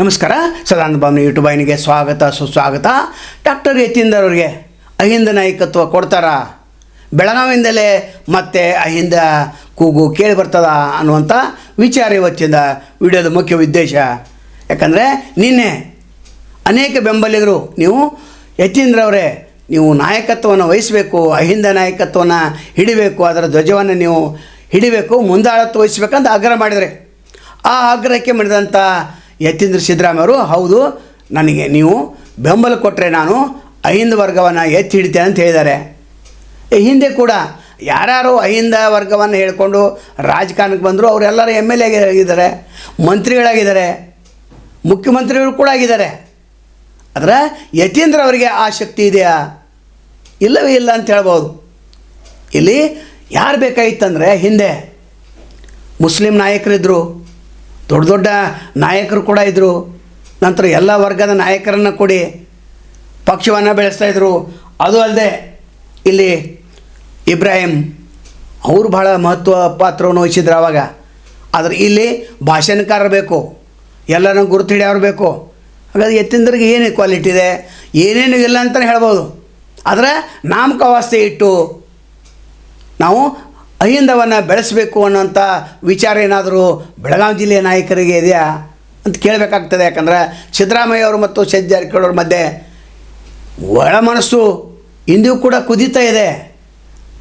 ನಮಸ್ಕಾರ. ಸದಾನಂದ ಭಾವನೆ ಯೂಟ್ಯೂಬ್ ವಾಹಿನಿಗೆ ಸ್ವಾಗತ ಸುಸ್ವಾಗತ. ಡಾಕ್ಟರ್ ಯತೀಂದರ್ ಅವರಿಗೆ ಅಹಿಂದ ನಾಯಕತ್ವ ಕೊಡ್ತಾರಾ, ಬೆಳಗಾವಿಯಿಂದಲೇ ಮತ್ತೆ ಅಹಿಂದ ಕೂಗು ಕೇಳಿ ಬರ್ತದ ಅನ್ನುವಂಥ ವಿಚಾರ ಇವತ್ತಿನ ವಿಡಿಯೋದ ಮುಖ್ಯ ಉದ್ದೇಶ. ಯಾಕಂದರೆ ನಿನ್ನೆ ಅನೇಕ ಬೆಂಬಲಿಗರು ನೀವು ಯತೀಂದ್ರ ಅವರೇ ನೀವು ನಾಯಕತ್ವವನ್ನು ವಹಿಸಬೇಕು, ಅಹಿಂದ ನಾಯಕತ್ವವನ್ನು ಹಿಡಿಬೇಕು, ಅದರ ಧ್ವಜವನ್ನು ನೀವು ಹಿಡಿಬೇಕು, ಮುಂದಾಳತ್ವ ವಹಿಸಬೇಕಂತ ಆಗ್ರಹ ಮಾಡಿದರೆ, ಆ ಆಗ್ರಹಕ್ಕೆ ಮಾಡಿದಂಥ ಯತೀಂದ್ರ ಸಿದ್ದರಾಮಯ್ಯ ಅವರು ಹೌದು ನನಗೆ ನೀವು ಬೆಂಬಲ ಕೊಟ್ಟರೆ ನಾನು ಅಹಿಂದ ವರ್ಗವನ್ನು ಎತ್ತಿ ಹಿಡಿತೇನೆ ಅಂತ ಹೇಳಿದ್ದಾರೆ. ಹಿಂದೆ ಕೂಡ ಯಾರ್ಯಾರು ಅಹಿಂದ ವರ್ಗವನ್ನು ಹೇಳಿಕೊಂಡು ರಾಜಕಾರಣಕ್ಕೆ ಬಂದರು ಅವರೆಲ್ಲರೂ MLA ಆಗಿದ್ದಾರೆ, ಮಂತ್ರಿಗಳಾಗಿದ್ದಾರೆ, ಮುಖ್ಯಮಂತ್ರಿಗಳು ಕೂಡ ಆಗಿದ್ದಾರೆ. ಆದರೆ ಯತೀಂದ್ರ ಅವರಿಗೆ ಆ ಶಕ್ತಿ ಇದೆಯಾ? ಇಲ್ಲವೇ ಇಲ್ಲ ಅಂತ ಹೇಳ್ಬೋದು. ಇಲ್ಲಿ ಯಾರು ಬೇಕಾಗಿತ್ತಂದರೆ ಹಿಂದೆ ಮುಸ್ಲಿಂ ನಾಯಕರಿದ್ದರು, ದೊಡ್ಡ ದೊಡ್ಡ ನಾಯಕರು ಕೂಡ ಇದ್ದರು. ನಂತರ ಎಲ್ಲ ವರ್ಗದ ನಾಯಕರನ್ನು ಕೂಡಿ ಪಕ್ಷವನ್ನು ಬೆಳೆಸ್ತಾಯಿದ್ರು. ಅದು ಅಲ್ಲದೆ ಇಲ್ಲಿ ಇಬ್ರಾಹಿಂ ಅವರು ಬಹಳ ಮಹತ್ವ ಪಾತ್ರವನ್ನು ವಹಿಸಿದ್ರು ಆವಾಗ. ಆದರೆ ಇಲ್ಲಿ ಭಾಷಣಕಾರರು ಬೇಕು, ಎಲ್ಲರನ್ನು ಗುರುತು ಹಿಡಿಯೋರು ಬೇಕು. ಹಾಗಾಗಿ ಯತೀಂದ್ರಿಗೆ ಏನು ಕ್ವಾಲಿಟಿ ಇದೆ, ಏನೇನು ಇಲ್ಲ ಅಂತಲೇ ಹೇಳ್ಬೋದು. ಆದರೆ ನಾಮಕಾವಾಸ್ತೆ ಇಟ್ಟು ನಾವು ಅಹಿಂದವನ್ನು ಬೆಳೆಸಬೇಕು ಅನ್ನೋಂಥ ವಿಚಾರ ಏನಾದರೂ ಬೆಳಗಾವಿ ಜಿಲ್ಲೆಯ ನಾಯಕರಿಗೆ ಇದೆಯಾ ಅಂತ ಕೇಳಬೇಕಾಗ್ತದೆ. ಯಾಕಂದರೆ ಸಿದ್ದರಾಮಯ್ಯ ಅವರು ಮತ್ತು ಸತೀಶ್ ಜಾರಕಿಹೊಳಿ ಅವ್ರ ಮಧ್ಯೆ ಒಳ ಮನಸ್ಸು ಇಂದಿಗೂ ಕೂಡ ಕುದೀತಾ ಇದೆ.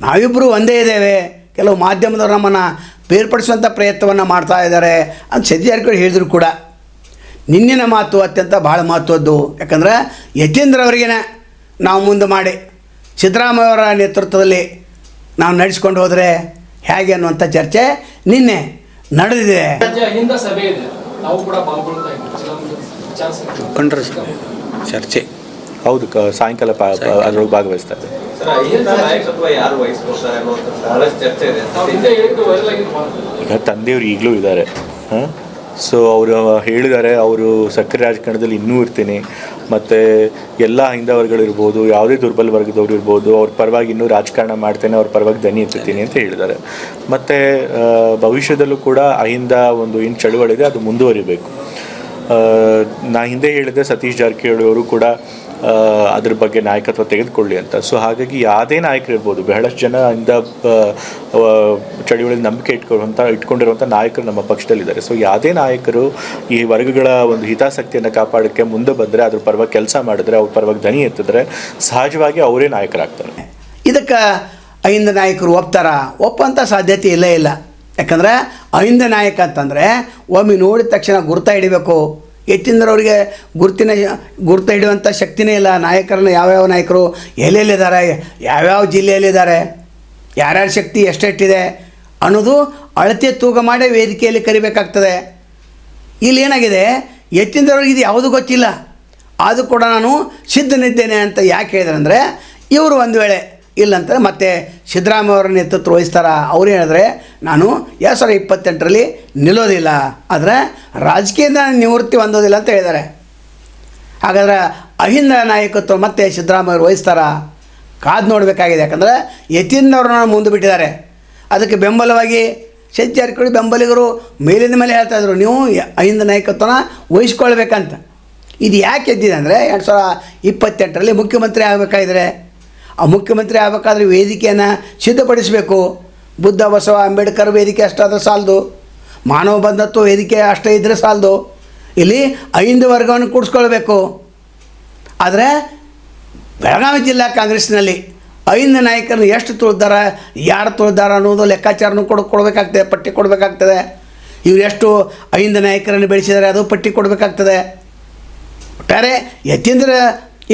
ನಾವಿಬ್ಬರು ಒಂದೇ ಇದ್ದೇವೆ, ಕೆಲವು ಮಾಧ್ಯಮದವರು ನಮ್ಮನ್ನು ಬೇರ್ಪಡಿಸುವಂಥ ಪ್ರಯತ್ನವನ್ನು ಮಾಡ್ತಾ ಇದ್ದಾರೆ ಅಂತ ಸತೀಶ್ ಜಾರಕಿಹೊಳಿ ಹೇಳಿದ್ರು ಕೂಡ. ನಿನ್ನಿನ ಮಾತು ಅತ್ಯಂತ ಭಾಳ ಮಹತ್ವದ್ದು. ಯಾಕಂದರೆ ಯತೀಂದ್ರ ಅವರಿಗೇನೆ ನಾವು ಮುಂದೆ ಮಾಡಿ ಸಿದ್ದರಾಮಯ್ಯ ಅವರ ನೇತೃತ್ವದಲ್ಲಿ ನಾವು ನಡೆಸ್ಕೊಂಡು ಹೋದರೆ ಹೇಗೆ ಅನ್ನುವಂಥ ಚರ್ಚೆ ನಿನ್ನೆ ನಡೆದಿದೆ. ಚರ್ಚೆ ಹೌದು, ಸಾಯಂಕಾಲ ಅದರೊಳಗೆ ಭಾಗವಹಿಸ್ತಾ ಇದೆ. ಈಗ ತಂದೆಯವರು ಈಗಲೂ ಇದ್ದಾರೆ. ಸೊ ಅವರು ಹೇಳಿದ್ದಾರೆ, ಅವರು ಸಕ್ಕರೆ ರಾಜಕಾರಣದಲ್ಲಿ ಇನ್ನೂ ಇರ್ತೀನಿ, ಮತ್ತು ಎಲ್ಲ ಅಹಿಂದ ವರ್ಗಗಳಿರ್ಬೋದು, ಯಾವುದೇ ದುರ್ಬಲ ವರ್ಗದವ್ರು ಇರ್ಬೋದು, ಅವ್ರ ಪರವಾಗಿ ಇನ್ನೂ ರಾಜಕಾರಣ ಮಾಡ್ತೇನೆ, ಅವ್ರ ಪರವಾಗಿ ದನಿ ಎತ್ತುತ್ತೀನಿ ಅಂತ ಹೇಳಿದ್ದಾರೆ. ಮತ್ತು ಭವಿಷ್ಯದಲ್ಲೂ ಕೂಡ ಅಹಿಂದ ಒಂದು ಏನು ಚಳುವಳಿ ಇದೆ ಅದು ಮುಂದುವರಿಬೇಕು. ನಾ ಹಿಂದೆ ಹೇಳಿದೆ ಸತೀಶ್ ಜಾರಕಿಹೊಳಿ ಅವರು ಕೂಡ ಅದ್ರ ಬಗ್ಗೆ ನಾಯಕತ್ವ ತೆಗೆದುಕೊಳ್ಳಿ ಅಂತ. ಸೊ ಹಾಗಾಗಿ ಯಾವುದೇ ನಾಯಕರು ಇರ್ಬೋದು, ಬಹಳಷ್ಟು ಜನ ಇಂದ ಚಳುವಳಿಯಲ್ಲಿ ನಂಬಿಕೆ ಇಟ್ಕೊಂಡಿರುವಂಥ ನಾಯಕರು ನಮ್ಮ ಪಕ್ಷದಲ್ಲಿದ್ದಾರೆ. ಸೊ ಯಾವುದೇ ನಾಯಕರು ಈ ವರ್ಗಗಳ ಒಂದು ಹಿತಾಸಕ್ತಿಯನ್ನು ಕಾಪಾಡೋಕ್ಕೆ ಮುಂದೆ ಬಂದರೆ, ಅದ್ರ ಪರವಾಗಿ ಕೆಲಸ ಮಾಡಿದ್ರೆ, ಅವ್ರ ಪರವಾಗಿ ಧ್ವನಿ ಎತ್ತಿದ್ರೆ ಸಹಜವಾಗಿ ಅವರೇ ನಾಯಕರಾಗ್ತಾರೆ. ಇದಕ್ಕೆ ಅಹಿಂದ ನಾಯಕರು ಒಪ್ಪಂಥ ಸಾಧ್ಯತೆ ಇಲ್ಲೇ ಇಲ್ಲ. ಯಾಕಂದರೆ ಅಹಿಂದ ನಾಯಕ ಅಂತಂದರೆ ಒಮ್ಮೆ ನೋಡಿದ ತಕ್ಷಣ ಗುರುತ ಹಿಡಿಬೇಕು. ಯತೀಂದ್ರ ಅವರಿಗೆ ಗುರುತ ಹಿಡಿಯುವಂಥ ಶಕ್ತಿನೇ ಇಲ್ಲ. ನಾಯಕರನ್ನು ಯಾವ್ಯಾವ ನಾಯಕರು ಎಲ್ಲೆಲ್ಲಿದ್ದಾರೆ, ಯಾವ್ಯಾವ ಜಿಲ್ಲೆಯಲ್ಲಿದ್ದಾರೆ, ಯಾರ್ಯಾರ ಶಕ್ತಿ ಎಷ್ಟೆಷ್ಟಿದೆ ಅನ್ನೋದು ಅಳತೆ ತೂಗ ಮಾಡಿ ವೇದಿಕೆಯಲ್ಲಿ ಕರಿಬೇಕಾಗ್ತದೆ. ಇಲ್ಲಿ ಏನಾಗಿದೆ, ಯತೀಂದ್ರ ಅವ್ರಿಗೆ ಇದು ಯಾವುದೂ ಗೊತ್ತಿಲ್ಲ. ಆದರೂ ಕೂಡ ನಾನು ಸಿದ್ಧನಿದ್ದೇನೆ ಅಂತ ಯಾಕೆ ಹೇಳಿದ್ರೆ ಅಂದರೆ, ಇವರು ಒಂದು ವೇಳೆ ಇಲ್ಲಂತಾರೆ ಮತ್ತೆ ಸಿದ್ದರಾಮಯ್ಯ ಅವರ ನೇತೃತ್ವ ವಹಿಸ್ತಾರ. ಅವ್ರು ಹೇಳಿದ್ರೆ ನಾನು 2028ರಲ್ಲಿ ನಿಲ್ಲೋದಿಲ್ಲ, ಆದರೆ ರಾಜಕೀಯದ ನಿವೃತ್ತಿ ಹೊಂದೋದಿಲ್ಲ ಅಂತ ಹೇಳಿದ್ದಾರೆ. ಹಾಗಾದ್ರೆ ಅಹಿಂದ ನಾಯಕತ್ವ ಮತ್ತೆ ಸಿದ್ದರಾಮಯ್ಯ ಅವರು ವಹಿಸ್ತಾರ? ಕಾದು ನೋಡಬೇಕಾಗಿದೆ. ಯಾಕಂದರೆ ಯತೀಂದ್ರ ಅವ್ರನ್ನ ಮುಂದೆ ಬಿಟ್ಟಿದ್ದಾರೆ. ಅದಕ್ಕೆ ಬೆಂಬಲವಾಗಿ ಸತೀಶ್ ಜಾರಕಿಹೊಳಿ ಬೆಂಬಲಿಗರು ಮೇಲಿಂದ ಮೇಲೆ ಹೇಳ್ತಾಯಿದ್ರು, ನೀವು ಅಹಿಂದ ನಾಯಕತ್ವನ ವಹಿಸ್ಕೊಳ್ಬೇಕಂತ. ಇದು ಯಾಕೆ ಎದ್ದಿದೆ ಅಂದರೆ, 2028ರಲ್ಲಿ ಮುಖ್ಯಮಂತ್ರಿ ಆಗಬೇಕಾಗಿದ್ರೆ, ಆ ಮುಖ್ಯಮಂತ್ರಿ ಆಗಬೇಕಾದ್ರೆ ವೇದಿಕೆಯನ್ನು ಸಿದ್ಧಪಡಿಸಬೇಕು. ಬುದ್ಧ, ಬಸವ, ಅಂಬೇಡ್ಕರ್ ವೇದಿಕೆ ಅಷ್ಟಾದರೆ ಸಾಲದು, ಮಾನವ ಬಂಧತ್ವ ವೇದಿಕೆ ಅಷ್ಟೇ ಇದ್ದರೆ ಸಾಲದು. ಇಲ್ಲಿ ಅಹಿಂದ ವರ್ಗವನ್ನು ಕೂಡಿಸ್ಕೊಳ್ಬೇಕು. ಆದರೆ ಬೆಳಗಾವಿ ಜಿಲ್ಲಾ ಕಾಂಗ್ರೆಸ್ನಲ್ಲಿ ಅಹಿಂದ ನಾಯಕರನ್ನು ಎಷ್ಟು ತುಳಿದಾರ, ಯಾರು ತುಳಿದಾರ ಅನ್ನೋದು ಲೆಕ್ಕಾಚಾರನೂ ಕೊಡಬೇಕಾಗ್ತದೆ, ಪಟ್ಟಿ ಕೊಡಬೇಕಾಗ್ತದೆ. ಇವರು ಎಷ್ಟು ಅಹಿಂದ ನಾಯಕರನ್ನು ಬೆಳೆಸಿದ್ದಾರೆ ಅದು ಪಟ್ಟಿ ಕೊಡಬೇಕಾಗ್ತದೆ. ಒಟ್ಟಾರೆ ಯತೀಂದ್ರ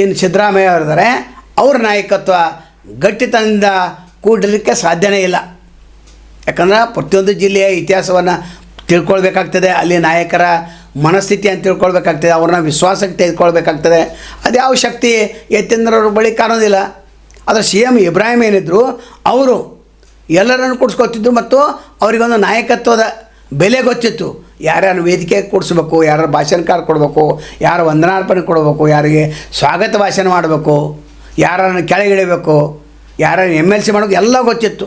ಏನು ಸಿದ್ದರಾಮಯ್ಯ ಅವರಿದ್ದಾರೆ, ಅವ್ರ ನಾಯಕತ್ವ ಗಟ್ಟಿತನದಿಂದ ಕೂಡಲಿಕ್ಕೆ ಸಾಧ್ಯನೇ ಇಲ್ಲ. ಯಾಕಂದ್ರೆ ಪ್ರತಿಯೊಂದು ಜಿಲ್ಲೆಯ ಇತಿಹಾಸವನ್ನು ತಿಳ್ಕೊಳ್ಬೇಕಾಗ್ತದೆ, ಅಲ್ಲಿ ನಾಯಕರ ಮನಸ್ಥಿತಿಯನ್ನು ತಿಳ್ಕೊಳ್ಬೇಕಾಗ್ತದೆ, ಅವ್ರನ್ನ ವಿಶ್ವಾಸಕ್ಕೆ ತೆಗೆದುಕೊಳ್ಬೇಕಾಗ್ತದೆ. ಅದು ಯಾವ ಶಕ್ತಿ ಯತೀಂದ್ರವ್ರ ಬಳಿ ಕಾಣೋದಿಲ್ಲ. ಆದರೆ CM ಇಬ್ರಾಹಿಂ ಏನಿದ್ರು ಅವರು ಎಲ್ಲರನ್ನು ಕೂಡಿಸ್ಕೊತಿದ್ರು ಮತ್ತು ಅವರಿಗೊಂದು ನಾಯಕತ್ವದ ಬೆಲೆ ಗೊತ್ತಿತ್ತು. ಯಾರ್ಯಾರು ವೇದಿಕೆ ಕೂಡಿಸ್ಬೇಕು, ಯಾರು ಭಾಷಣಕಾರ ಕೊಡಬೇಕು, ಯಾರು ವಂದನಾರ್ಪಣೆ ಕೊಡಬೇಕು, ಯಾರಿಗೆ ಸ್ವಾಗತ ಭಾಷಣ ಮಾಡಬೇಕು, ಯಾರನ್ನು ಕೆಳಗಿಳಿಬೇಕು, ಯಾರನ್ನು MLC ಮಾಡೋದು ಎಲ್ಲ ಗೊತ್ತಿತ್ತು.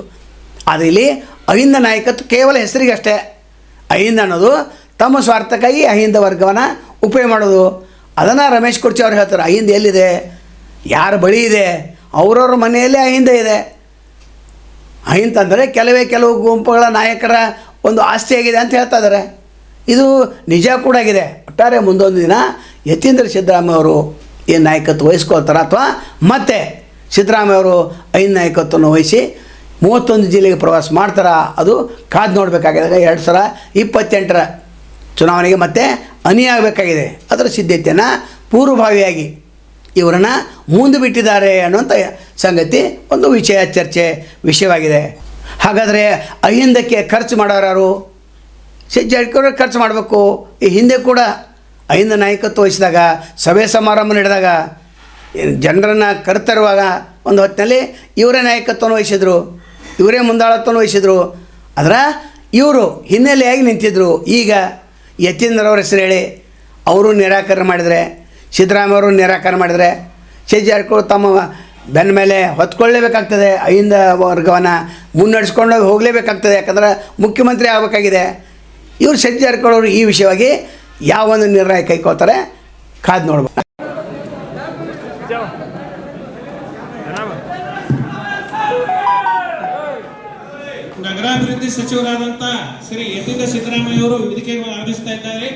ಆದರೆ ಇಲ್ಲಿ ಅಹಿಂದ ನಾಯಕತ್ವ ಕೇವಲ ಹೆಸರಿಗಷ್ಟೇ. ಅಹಿಂದ ಅನ್ನೋದು ತಮ್ಮ ಸ್ವಾರ್ಥಕ್ಕಾಗಿ ಅಹಿಂದ ವರ್ಗವನ್ನು ಉಪಯೋಗ ಮಾಡೋದು? ಅದನ್ನು ರಮೇಶ್ ಕುರ್ಚಿ ಅವ್ರು ಹೇಳ್ತಾರೆ. ಅಹಿಂದ ಎಲ್ಲಿದೆ, ಯಾರ ಬಳಿ ಇದೆ? ಅವ್ರವ್ರ ಮನೆಯಲ್ಲೇ ಅಹಿಂದ ಇದೆ. ಅಹಿಂದ ಅಂದರೆ ಕೆಲವು ಗುಂಪುಗಳ ನಾಯಕರ ಒಂದು ಆಸ್ತಿಯಾಗಿದೆ ಅಂತ ಹೇಳ್ತಾ ಇದ್ದಾರೆ. ಇದು ನಿಜ ಕೂಡ ಆಗಿದೆ. ಒಟ್ಟಾರೆ ಮುಂದೊಂದು ದಿನ ಯತೀಂದ್ರ ಸಿದ್ದರಾಮಯ್ಯ ಅವರು ಏನು ನಾಯಕತ್ವ ವಹಿಸ್ಕೊಳ್ತಾರೆ, ಅಥವಾ ಮತ್ತೆ ಸಿದ್ದರಾಮಯ್ಯ ಅವರು ಅಹಿಂದ ನಾಯಕತ್ವವನ್ನು ವಹಿಸಿ 31 ಜಿಲ್ಲೆಗೆ ಪ್ರವಾಸ ಮಾಡ್ತಾರ, ಅದು ಕಾದು ನೋಡಬೇಕಾಗಿದೆ. 2028ರ ಚುನಾವಣೆಗೆ ಮತ್ತೆ ಅಣಿಯಾಗಬೇಕಾಗಿದೆ. ಅದರ ಸಿದ್ಧತೆಯನ್ನು ಪೂರ್ವಭಾವಿಯಾಗಿ ಇವರನ್ನು ಮುಂದೆ ಬಿಟ್ಟಿದ್ದಾರೆ ಅನ್ನುವಂಥ ಸಂಗತಿ ಒಂದು ವಿಷಯವಾಗಿದೆ. ಹಾಗಾದರೆ ಅಹಿಂದಕ್ಕೆ ಖರ್ಚು ಮಾಡೋರು ಯಾರು? ಜಾರಕಿಹೊಳಿ ಖರ್ಚು ಮಾಡಬೇಕು. ಈ ಹಿಂದೆ ಕೂಡ ಅಹಿಂದ ನಾಯಕತ್ವ ವಹಿಸಿದಾಗ, ಸಭೆ ಸಮಾರಂಭ ನಡೆದಾಗ, ಜನರನ್ನು ಕರೆತರುವಾಗ ಒಂದು ಹೊತ್ತಿನಲ್ಲಿ ಇವರೇ ನಾಯಕತ್ವವನ್ನು ವಹಿಸಿದರು, ಇವರೇ ಮುಂದಾಳತ್ವವನ್ನು ವಹಿಸಿದರು. ಆದರೆ ಇವರು ಹಿನ್ನೆಲೆಯಾಗಿ ನಿಂತಿದ್ದರು. ಈಗ ಯತೀಂದ್ರ ಅವ್ರ ಹೆಸರು ಹೇಳಿ ಅವರು ನಿರಾಕರಣೆ ಮಾಡಿದರೆ, ಸಿದ್ದರಾಮಯ್ಯ ಅವರು ನಿರಾಕರಣೆ ಮಾಡಿದರೆ, ಜಾರಕಿಹೊಳಿ ತಮ್ಮ ಬೆನ್ನ ಮೇಲೆ ಹೊತ್ಕೊಳ್ಳೇಬೇಕಾಗ್ತದೆ. ಅಹಿಂದ ವರ್ಗವನ್ನು ಮುನ್ನಡೆಸ್ಕೊಂಡು ಹೋಗಲೇಬೇಕಾಗ್ತದೆ. ಯಾಕಂದ್ರೆ ಮುಖ್ಯಮಂತ್ರಿ ಆಗಬೇಕಾಗಿದೆ. ಇವರು ಜಾರಕಿಹೊಳಿ ಅವರು ಈ ವಿಷಯವಾಗಿ ಯಾವ ಒಂದು ನಿರ್ಣಯ ಕೈಗೊಳ್ತಾರೆ ಕಾದು ನೋಡ್ಬೇಕು. ನಗರಾಭಿವೃದ್ಧಿ ಸಚಿವರಾದಂಥ ಶ್ರೀ ಯತೀಂದ್ರ ಸಿದ್ದರಾಮಯ್ಯ ಅವರು ವೇದಿಕೆಗೆ ಆಗಮಿಸ್ತಾ ಇದ್ದಾರೆ.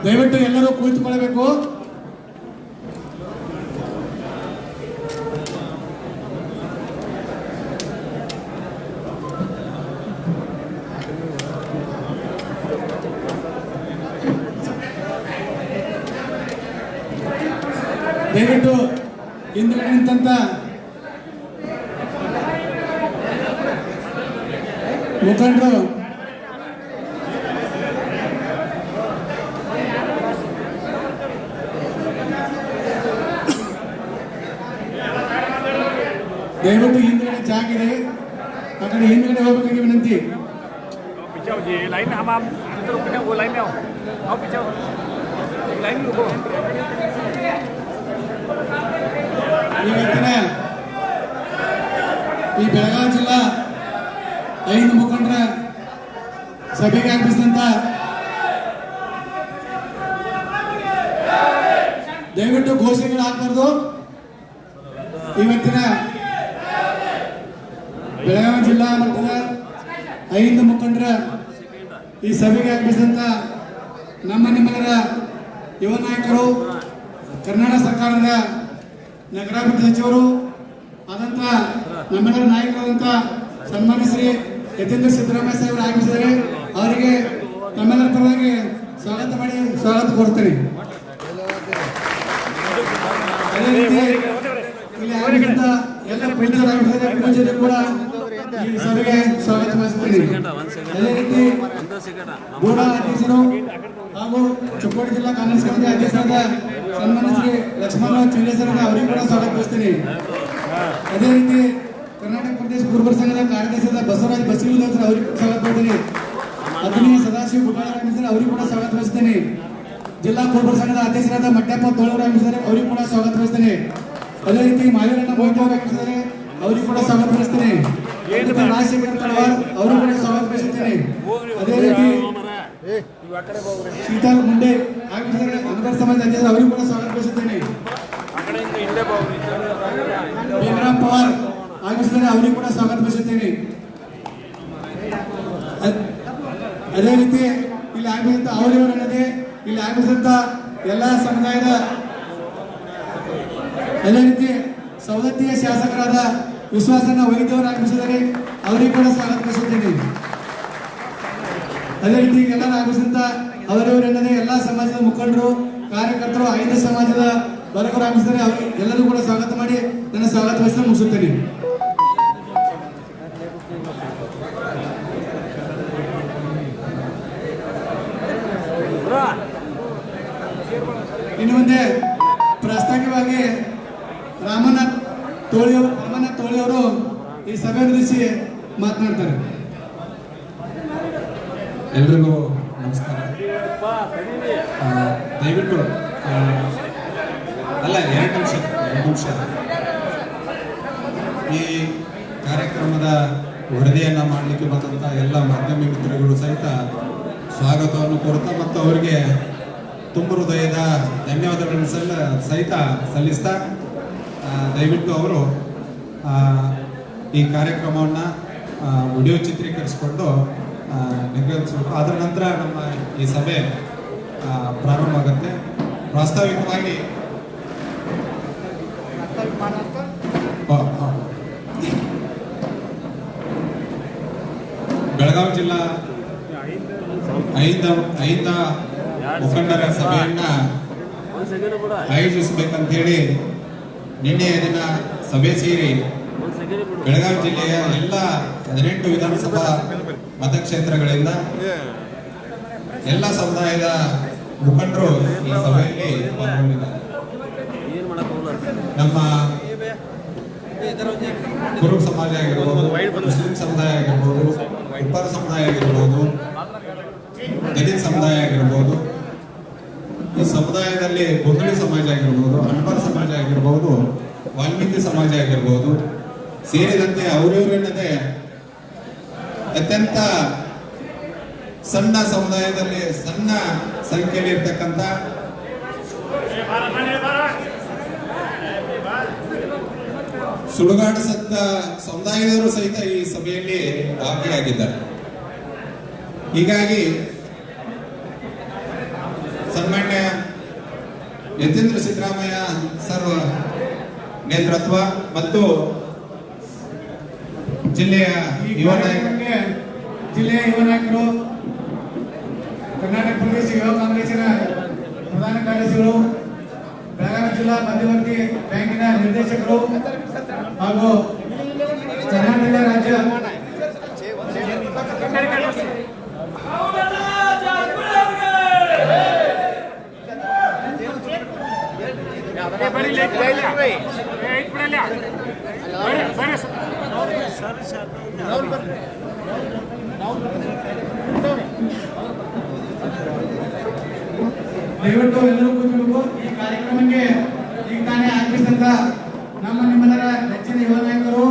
ದಯವಿಟ್ಟು ಎಲ್ಲರೂ ಕುಳಿತುಕೊಳ್ಳಬೇಕು. ದಯವಿಟ್ಟು ಹಿಂದುಗಡೆ ನಿಂತ ಮುಖಂಡರು ದಯವಿಟ್ಟು ಹಿಂದ್ಗಡೆ ಜಾಗ ಇದೆ, ಆ ಕಡೆ ಹಿಂದ್ಗಡೆ ಹೋಗಬೇಕಾಗಿ ವಿನಂತಿ. ಇವತ್ತಿನ ಈ ಬೆಳಗಾವಿ ಜಿಲ್ಲಾ 5 ಮುಖಂಡರ ಸಭೆಗೆ ಆಗಮಿಸಿದಂತ ದಯವಿಟ್ಟು ಘೋಷಣೆಗಳು ಹಾಕಬಾರ್ದು. ಇವತ್ತಿನ ಬೆಳಗಾವಿ ಜಿಲ್ಲಾ ಮಟ್ಟದ 5 ಮುಖಂಡರ ಈ ಸಭೆಗೆ ಆಗಮಿಸಿದಂತ ನಿಮ್ಮೆಲ್ಲರ ಯುವ ನಾಯಕರು, ಕರ್ನಾಟಕ ಸರ್ಕಾರದ ನಗರಾಭಿವೃದ್ಧಿ ಸಚಿವರು ಆದಂಥ ನಮ್ಮೆಲ್ಲರ ನಾಯಕರಾದಂಥ ಸನ್ಮಾನ್ಯ ಶ್ರೀ ಯತೀಂದ್ರ ಸಿದ್ದರಾಮಯ್ಯ ಸಾಹೇಬರು ಆಗಮಿಸಿದ್ದಾರೆ. ಅವರಿಗೆ ನಮ್ಮೆಲ್ಲರ ಪರವಾಗಿ ಸ್ವಾಗತ ಕೋರ್ತೇನೆ. ಅದೇ ರೀತಿ ಇಲ್ಲಿ ಆಗಮಿಸಿದ ಎಲ್ಲ ಪೂಜ್ಯರು ಕೂಡ ಈ ಸಭೆಗೆ ಸ್ವಾಗತ ಬಯಸುತ್ತೇನೆ. ಅದೇ ರೀತಿ ಗೂಢ ಅಧ್ಯಕ್ಷರು ಹಾಗೂ ಚಿಕ್ಕೋಡಿ ಜಿಲ್ಲಾ ಕಾಂಗ್ರೆಸ್ ಕಮಿಟಿ ಅಧ್ಯಕ್ಷರಾದ ಸನ್ಮಾನ್ಯ ಶ್ರೀ ಲಕ್ಷ್ಮಣರಾವ್ ಚಿಂಗ್ಲೇಸರ್ ಅವರಿಗೆ ಕೂಡ ಸ್ವಾಗತ ಬಯಸ್ತೇನೆ. ಅದೇ ರೀತಿ ಕರ್ನಾಟಕ ಪ್ರದೇಶ ಕುರುಬರ ಸಂಘದ ಕಾರ್ಯದರ್ಶಿಯಾದ ಬಸವರಾಜ್ ಬಸವರಾಜ್ ಅವರಿಗೆ ಸ್ವಾಗತ ಬಯಸ್ತೇನೆ. ಅದನ್ನೇ ಸದಾಶಿವ ಗುಡ್ಡಾಳ ಅವರಿಗೆ ಕೂಡ ಸ್ವಾಗತ ಬಯಸ್ತೇನೆ. ಜಿಲ್ಲಾ ಕುರುಬರ ಸಂಘದ ಅಧ್ಯಕ್ಷರಾದ ಮಡ್ಯಪ್ಪ ತೋಳೂರು ಅವರಿಗೆ ಕೂಡ ಸ್ವಾಗತ ಬಯಸ್ತೇನೆ. ಅದೇ ರೀತಿ ಮಾಯೂರಣ್ಣ ಮೊಯ್ತು ಅವರು ಆಗಮಿಸಿದ್ದಾರೆ, ಅವರಿಗೆ ಕೂಡ ಸ್ವಾಗತ ಬಯಸ್ತೇನೆ. ರಾಜಶೇಖರ್ ತಳವಾರ್ ಅವರು ಕೂಡ ಸ್ವಾಗತ ಬಯಸುತ್ತೇನೆ. ಅದೇ ರೀತಿ ಶೀತಲ್ ಮುಂಡೆ ಆಗಮಿಸಿದ್ದಾರೆ, ಅನಗರ ಸಮಾಜದ ಅಧ್ಯಕ್ಷರು ಅವರಿಗೆ ಕೂಡ ಸ್ವಾಗತ ಬಯಸುತ್ತೇನೆ. ಬೇಗರಾಮ್ ಪವಾರ್ ಆಗಮಿಸಿದ್ದಾರೆ, ಅವರಿಗೆ ಕೂಡ ಸ್ವಾಗತ ಬಯಸುತ್ತೇನೆ. ಅದೇ ರೀತಿ ಇಲ್ಲಿ ಆಗಮಿಸಿದಂತ ಅವರಿವರನ್ನದೇ ಇಲ್ಲಿ ಆಗಮಿಸಿದಂತ ಎಲ್ಲ ಸಮುದಾಯದ ಅದೇ ರೀತಿ ಸವದತ್ತಿಯ ಶಾಸಕರಾದ ವಿಶ್ವಾಸನ ವೈದ್ಯವರು ಆಗಮಿಸಿದ್ದಾರೆ, ಅವರಿಗೆ ಕೂಡ ಸ್ವಾಗತ ಬಯಸುತ್ತೇನೆ. ಅದೇ ರೀತಿ ಎಲ್ಲರೂ ಆಗಮಿಸಿದಂತ ಅವರಿವರೆನ್ನದೇ ಎಲ್ಲ ಸಮಾಜದ ಮುಖಂಡರು, ಕಾರ್ಯಕರ್ತರು, 5 ಸಮಾಜದ ವರ್ಗರು ಆಗಮಿಸಿದ್ದಾರೆ, ಅವರಿಗೆ ಎಲ್ಲರೂ ಕೂಡ ಸ್ವಾಗತ ಮಾಡಿ ನನ್ನ ಸ್ವಾಗತ ಬಯಸ ಮುಗಿಸುತ್ತೇನೆ. ಇನ್ನು ಮುಂದೆ ಪ್ರಾಸ್ತಾವಿಕವಾಗಿ ರಾಮನಾಥ್ ತೋಳಿ ಅವರು ಈ ಸಭೆ ಉದ್ದೇಶಿಸಿ ಮಾತನಾಡ್ತಾರೆ. ಎಲ್ರಿಗೂ ನಮಸ್ಕಾರ. ದಯವಿಟ್ಟು ಅಲ್ಲ 2 ನಿಮಿಷ ಈ ಕಾರ್ಯಕ್ರಮದ ವರದಿಯನ್ನು ಮಾಡಲಿಕ್ಕೆ ಬಂದಂಥ ಎಲ್ಲ ಮಾಧ್ಯಮ ಮಿತ್ರಗಳು ಸಹಿತ ಸ್ವಾಗತವನ್ನು ಕೋರ್ತಾ ಮತ್ತು ಅವರಿಗೆ ತುಂಬ ಹೃದಯದ ಧನ್ಯವಾದಗಳನ್ನು ಸಹಿತ ಸಲ್ಲಿಸ್ತಾ ದಯವಿಟ್ಟು ಅವರು ಈ ಕಾರ್ಯಕ್ರಮವನ್ನು ವಿಡಿಯೋ ಚಿತ್ರೀಕರಿಸಿಕೊಂಡು ನಿರ್ಗಮಿಸಬೇಕು. ಅದರ ನಂತರ ನಮ್ಮ ಈ ಸಭೆ ಪ್ರಾರಂಭ ಆಗುತ್ತೆ. ಪ್ರಾಸ್ತಾವಿಕವಾಗಿ ಬೆಳಗಾವಿ ಜಿಲ್ಲಾ ಐದ ಮುಖಂಡರ ಸಭೆಯನ್ನ ಆಯೋಜಿಸಬೇಕಂತೇಳಿ ನಿನ್ನೆ ದಿನ ಸಭೆ ಸೇರಿ ಬೆಳಗಾವಿ ಜಿಲ್ಲೆಯ ಎಲ್ಲ 18 ವಿಧಾನಸಭಾ ಮತಕ್ಷೇತ್ರಗಳಿಂದ ಎಲ್ಲ ಸಮುದಾಯದ ಮುಖಂಡರು ಈ ಸಭೆಯಲ್ಲಿ ಪಾಲ್ಗೊಂಡಿದ್ದಾರೆ. ನಮ್ಮ ಕುರುಬ ಸಮಾಜ ಆಗಿರ್ಬೋದು, ಮುಸ್ಲಿಂ ಸಮುದಾಯ ಆಗಿರ್ಬೋದು, ಉಪ್ಪಾರ ಸಮುದಾಯ ಆಗಿರ್ಬೋದು, ದಲಿತ ಸಮುದಾಯ ಆಗಿರ್ಬೋದು, ಈ ಸಮುದಾಯದಲ್ಲಿ ಗೊಂದಳಿ ಸಮಾಜ ಆಗಿರ್ಬೋದು, ಅನ್ಪರ್ ಸಮಾಜ ಆಗಿರ್ಬೋದು, ವಾಲ್ಮೀಕಿ ಸಮಾಜ ಆಗಿರ್ಬೋದು ಸೇರಿದಂತೆ ಅವರವರನ್ನದೇ ಅತ್ಯಂತ ಸಣ್ಣ ಸಮುದಾಯದಲ್ಲಿ ಸಣ್ಣ ಸಂಖ್ಯೆಯಲ್ಲಿ ಇರ್ತಕ್ಕಂಥ ಸುಡುಗಾಡು ಸಮುದಾಯದವರು ಸಹಿತ ಈ ಸಭೆಯಲ್ಲಿ ಭಾಗಿಯಾಗಿದ್ದಾರೆ. ಹೀಗಾಗಿ ಸನ್ಮಾನ್ಯ ಯತೀಂದ್ರ ಸಿದ್ದರಾಮಯ್ಯ ಸರ್ ನೇತೃತ್ವ ಮತ್ತು ಜಿಲ್ಲೆಯ ಯುವ ನಾಯಕರು, ಕರ್ನಾಟಕ ಪ್ರದೇಶ ಯುವ ಕಾಂಗ್ರೆಸ್ಸಿನ ಪ್ರಧಾನ ಕಾರ್ಯದರ್ಶಿಗಳು, ಬೆಳಗಾವಿ ಜಿಲ್ಲಾ ಮಧ್ಯವರ್ತಿ ಬ್ಯಾಂಕಿನ ನಿರ್ದೇಶಕರು ಹಾಗೂ ಕರ್ನಾಟಕ ರಾಜ್ಯ ದಯವಿಟ್ಟು ಎಲ್ಲರೂ ಕೂತ್ಕೊಳ್ಬೇಕು. ಈ ಕಾರ್ಯಕ್ರಮಕ್ಕೆ ಈಗ ತಾನೇ ಆಗಮಿಸಿದಂತ ನಿಮ್ಮೆಲ್ಲರ ನೆಚ್ಚಿನ ಯುವ ನಾಯಕರು,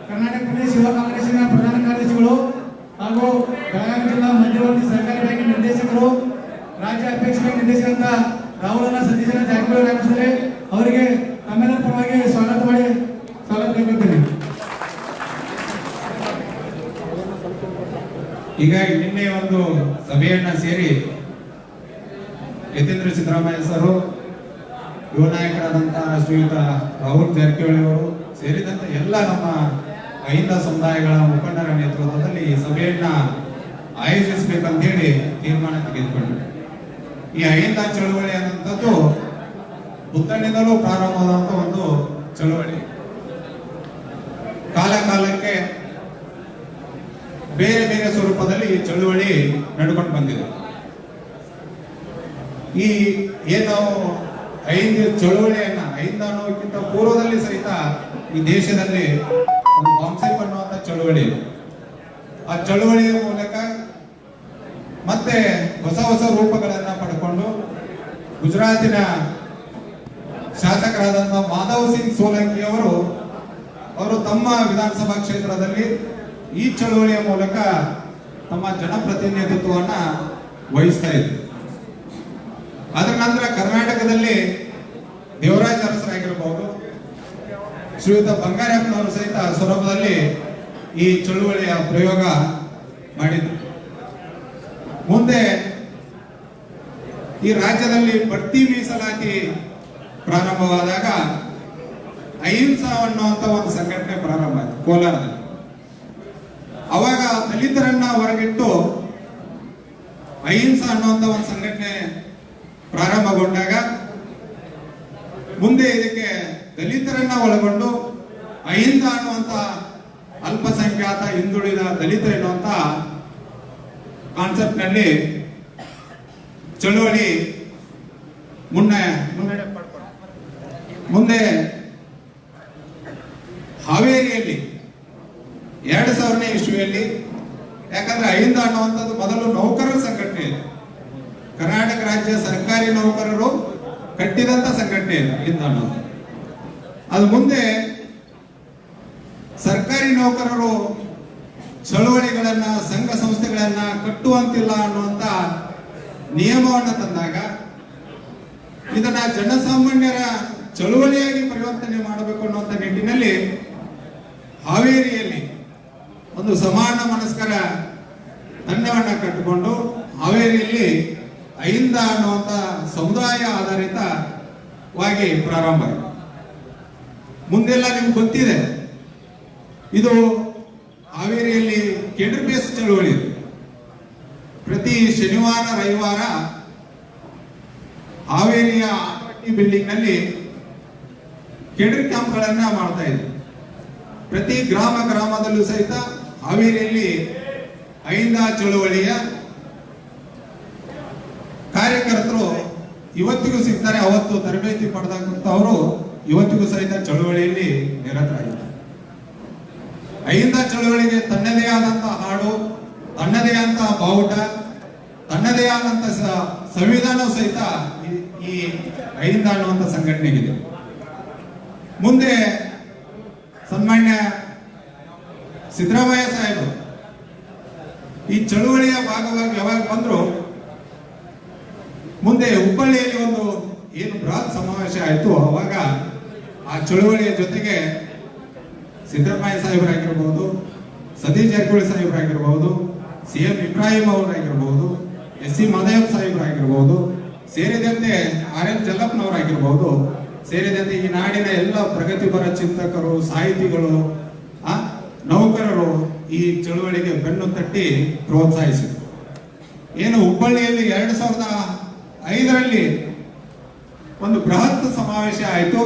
ಕರ್ನಾಟಕ ಪ್ರದೇಶ ಯುವ ಕಾಂಗ್ರೆಸ್ಸಿನ ಪ್ರಧಾನ ಕಾರ್ಯದರ್ಶಿಗಳು ಹಾಗೂ ಬೆಳಗಾವಿ ಜಿಲ್ಲಾ ಮಧ್ಯವರ್ತಿ ಸರ್ಕಾರಿ ಬ್ಯಾಂಕಿನ ನಿರ್ದೇಶಕರು, ರಾಜ್ಯ ಅಪೇಕ್ಷ ಬ್ಯಾಂಕ್ ನಿರ್ದೇಶಕರಾದ ರಾಹುಲ್ ಸತೀಶ್ ಜಾರಕಿಹೊಳಿ ಆಗಮಿಸಿದರೆ ಅವರಿಗೆ ತಮ್ಮೆಲ್ಲರ ಪರವಾಗಿ ಸ್ವಾಗತ ನೀಡುತ್ತೇನೆ. ಹೀಗಾಗಿ ನಿನ್ನೆ ಒಂದು ಸಭೆಯನ್ನ ಸೇರಿ ಯತೀಂದ್ರ ಸಿದ್ದರಾಮಯ್ಯ ಸರು, ಯುವ ನಾಯಕರಾದಂತಹ ಶ್ರೀಯುತ ರಾಹುಲ್ ಜಾರಕಿಹೊಳಿ ಅವರು ಸೇರಿದಂತೆ ಎಲ್ಲ ನಮ್ಮ ಐದ ಸಮುದಾಯಗಳ ಮುಖಂಡರ ನೇತೃತ್ವದಲ್ಲಿ ಈ ಸಭೆಯನ್ನ ಆಯೋಜಿಸಬೇಕಂತ ಹೇಳಿ ತೀರ್ಮಾನ ತೆಗೆದುಕೊಂಡ್ರು. ಈ ಅಹಿಂದ ಚಳುವಳಿ ಅನ್ನುವಂಥದ್ದು ಬುದ್ಧನಿಂದಲೂ ಪ್ರಾರಂಭವಾದಂಥ ಒಂದು ಚಳುವಳಿ. ಕಾಲ ಕಾಲಕ್ಕೆ ಬೇರೆ ಬೇರೆ ಸ್ವರೂಪದಲ್ಲಿ ಈ ಚಳುವಳಿ ನಡ್ಕೊಂಡು ಬಂದಿದೆ. ಈ ಏನು ಅಹಿಂದ ಚಳುವಳಿಯನ್ನ ಅಹಿಂದ ಅನ್ನೋಕ್ಕಿಂತ ಪೂರ್ವದಲ್ಲಿ ಸಹಿತ ಈ ದೇಶದಲ್ಲಿ ಒಂದು ಬಾಂಬ್ಸೆಪ್ ಅನ್ನುವಂಥ ಚಳುವಳಿ, ಆ ಚಳುವಳಿಯ ಮೂಲಕ ಮತ್ತೆ ಹೊಸ ಹೊಸ ರೂಪಗಳನ್ನ ಪಡ್ಕೊಂಡು ಗುಜರಾತಿನ ಶಾಸಕರಾದಂಥ ಮಾಧವ್ ಸಿಂಗ್ ಸೋಲಂಕಿ ಅವರು ತಮ್ಮ ವಿಧಾನಸಭಾ ಕ್ಷೇತ್ರದಲ್ಲಿ ಈ ಚಳುವಳಿಯ ಮೂಲಕ ತಮ್ಮ ಜನಪ್ರತಿನಿಧಿತ್ವವನ್ನ ವಹಿಸ್ತಾ ಇದ್ರು. ಅದರ ನಂತರ ಕರ್ನಾಟಕದಲ್ಲಿ ದೇವರಾಜ ಅರಸರಾಗಿರಬಹುದು, ಶ್ರೀಯುತ ಬಂಗಾರಪ್ಪನವರು ಸಹಿತ ಸ್ವರೂಪದಲ್ಲಿ ಈ ಚಳುವಳಿಯ ಪ್ರಯೋಗ ಮಾಡಿದ್ರು. ಮುಂದೆ ಈ ರಾಜ್ಯದಲ್ಲಿ ಬಡ್ತಿ ಮೀಸಲಾತಿ ಪ್ರಾರಂಭವಾದಾಗ ಅಹಿಂಸಾ ಅನ್ನುವಂಥ ಒಂದು ಸಂಘಟನೆ ಪ್ರಾರಂಭ ಆಯಿತು ಕೋಲಾರದಲ್ಲಿ. ಅವಾಗ ದಲಿತರನ್ನ ಹೊರಗಿಟ್ಟು ಅಹಿಂಸಾ ಅನ್ನುವಂಥ ಒಂದು ಸಂಘಟನೆ ಪ್ರಾರಂಭಗೊಂಡಾಗ ಮುಂದೆ ಇದಕ್ಕೆ ದಲಿತರನ್ನ ಒಳಗೊಂಡು ಅಹಿಂಸಾ ಅನ್ನುವಂಥ ಅಲ್ಪಸಂಖ್ಯಾತ ಹಿಂದುಳಿದ ದಲಿತರು ಎನ್ನುವಂಥ ಕಾನ್ಸೆಪ್ಟ್ ನಲ್ಲಿ ಚಳುವಳಿ ಮುಂದೆ ಹಾವೇರಿಯಲ್ಲಿ 2000ನೇ ಇಸ್ವಿಯಲ್ಲಿ. ಯಾಕಂದ್ರೆ ಅಹಿಂದ ಅನ್ನುವಂಥದ್ದು ಮೊದಲು ನೌಕರರ ಸಂಘಟನೆ ಇದೆ. ಕರ್ನಾಟಕ ರಾಜ್ಯ ಸರ್ಕಾರಿ ನೌಕರರು ಕಟ್ಟಿದಂತ ಸಂಘಟನೆ ಇದೆ ಅಹಿಂದ ಅನ್ನೋದು. ಅದು ಮುಂದೆ ಸರ್ಕಾರಿ ನೌಕರರು ಚಳವಳಿಗಳನ್ನ, ಸಂಘ ಸಂಸ್ಥೆಗಳನ್ನ ಕಟ್ಟುವಂತಿಲ್ಲ ಅನ್ನುವಂತ ನಿಯಮವನ್ನು ತಂದಾಗ ಇದನ್ನ ಜನಸಾಮಾನ್ಯರ ಚಳುವಳಿಯಾಗಿ ಪರಿವರ್ತನೆ ಮಾಡಬೇಕು ಅನ್ನುವಂಥ ನಿಟ್ಟಿನಲ್ಲಿ ಹಾವೇರಿಯಲ್ಲಿ ಒಂದು ಸಮಾನ ಮನಸ್ಕರ ತಂಡವನ್ನ ಕಟ್ಟಿಕೊಂಡು ಹಾವೇರಿಯಲ್ಲಿ ಅಹಿಂದ ಅನ್ನುವಂಥ ಸಮುದಾಯ ಆಧಾರಿತವಾಗಿ ಪ್ರಾರಂಭ ಆಯಿತು. ಮುಂದೆಲ್ಲ ನಿಮ್ಗೆ ಗೊತ್ತಿದೆ, ಇದು ಹಾವೇರಿಯಲ್ಲಿ ಕೇಡರ್ ಬೇಸ್ ಚಳುವಳಿ. ಪ್ರತಿ ಶನಿವಾರ ರವಿವಾರ ಹಾವೇರಿಯ ಆಟಪಟ್ಟಿ ಬಿಲ್ಡಿಂಗ್ ನಲ್ಲಿ ಕೇಡರ್ ಕ್ಯಾಂಪ್ಗಳನ್ನ ಮಾಡ್ತಾ ಇದ್ರು. ಪ್ರತಿ ಗ್ರಾಮದಲ್ಲೂ ಸಹಿತ ಹಾವೇರಿಯಲ್ಲಿ ಅಹಿಂದ ಚಳುವಳಿಯ ಕಾರ್ಯಕರ್ತರು ಇವತ್ತಿಗೂ ಸಿಗ್ತಾರೆ. ಅವತ್ತು ತರಬೇತಿ ಪಡೆದಂತವರು ಇವತ್ತಿಗೂ ಸಹಿತ ಚಳುವಳಿಯಲ್ಲಿ ನಿರತರಾಗಿದ್ದಾರೆ. ಅಹಿಂದ ಚಳುವಳಿಗೆ ತನ್ನದೇ ಆದಂತ ಹಾಡು, ತನ್ನದೇ ಆದಂತ ಬಾವುಟ, ತನ್ನದೇ ಆದಂತ ಸಂವಿಧಾನ ಸಹಿತ ಈ ಅಹಿಂದ ಅನ್ನುವಂಥ ಸಂಘಟನೆಗಿದೆ. ಮುಂದೆ ಸನ್ಮಾನ್ಯ ಸಿದ್ದರಾಮಯ್ಯ ಸಾಹೇಬರು ಈ ಚಳುವಳಿಯ ಭಾಗವಾಗಿ ಯಾವಾಗ ಬಂದ್ರು, ಮುಂದೆ ಹುಬ್ಬಳ್ಳಿಯಲ್ಲಿ ಒಂದು ಏನು ಬೃಹತ್ ಸಮಾವೇಶ ಆಯಿತು, ಅವಾಗ ಆ ಚಳುವಳಿಯ ಜೊತೆಗೆ ಸಿದ್ದರಾಮಯ್ಯ ಸಾಹೇಬರಾಗಿರ್ಬಹುದು, ಸತೀಶ್ ಜಾರಕಿಹೊಳಿ ಸಾಹೇಬರಾಗಿರ್ಬಹುದು, CM ಇಬ್ರಾಹಿಂ ಅವರಾಗಿರ್ಬಹುದು, SC ಮಾದೇವ್ ಸಾಹೇಬರಾಗಿರ್ಬಹುದು, ಸೇರಿದಂತೆ RL ಜಲ್ಲಪ್ಪನವರಾಗಿರ್ಬಹುದು, ಸೇರಿದಂತೆ ಈ ನಾಡಿನ ಎಲ್ಲ ಪ್ರಗತಿಪರ ಚಿಂತಕರು, ಸಾಹಿತಿಗಳು, ನೌಕರರು ಈ ಚಳುವಳಿಗೆ ಬೆನ್ನು ತಟ್ಟಿ ಪ್ರೋತ್ಸಾಹಿಸಿದರು. ಏನು ಹುಬ್ಬಳ್ಳಿಯಲ್ಲಿ 2005ರಲ್ಲಿ ಒಂದು ಬೃಹತ್ ಸಮಾವೇಶ ಆಯಿತು.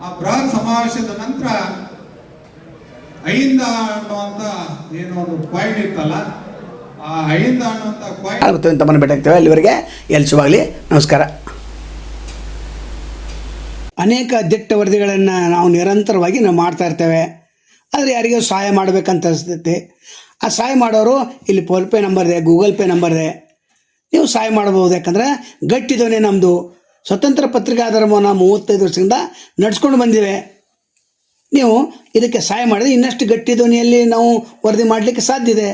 ಆ ಬೃಹತ್ ಸಮಾವೇಶದ ನಂತರ ಅಹಿಂದ ಅನ್ನುವಂತ ಏನೋ ಒಂದು ಪಾಯಿಂಟ್ ಇತ್ತಲ್ಲ, ಆ ಅಹಿಂದ ಅನ್ನುವಂತ ಪಾಯಿಂಟ್ ತಮ್ಮನ್ನು ಭೇಟಿಯಾಗ್ತೇವೆ. ಅಲ್ಲಿವರೆಗೆ ಎಲ್ಲಿ ಶುಭವಾಗಲಿ. ನಮಸ್ಕಾರ. ಅನೇಕ ದಿಟ್ಟ ವರದಿಗಳನ್ನು ನಾವು ನಿರಂತರವಾಗಿ ಮಾಡ್ತಾ ಇರ್ತೇವೆ. ಆದರೆ ಯಾರಿಗೂ ಸಹಾಯ ಮಾಡಬೇಕಂತ ಅನಿಸ್ತೈತಿ. ಆ ಸಹಾಯ ಮಾಡೋರು ಇಲ್ಲಿ ಫೋನ್ಪೇ ನಂಬರ್ ಇದೆ, ಗೂಗಲ್ ಪೇ ನಂಬರ್ ಇದೆ, ನೀವು ಸಹಾಯ ಮಾಡಬಹುದು. ಯಾಕಂದರೆ ಗಟ್ಟಿದವನೇ ನಮ್ಮದು. ಸ್ವತಂತ್ರ ಪತ್ರಿಕಾಧರ್ಮವನ್ನು 35 ವರ್ಷದಿಂದ ನಡೆಸ್ಕೊಂಡು ಬಂದಿವೆ. ನೀವು ಇದಕ್ಕೆ ಸಹಾಯ ಮಾಡಿದ್ರೆ ಇನ್ನಷ್ಟು ಗಟ್ಟಿ ಧ್ವನಿಯಲ್ಲಿ ನಾವು ವರದಿ ಮಾಡಲಿಕ್ಕೆ ಸಾಧ್ಯ ಇದೆ.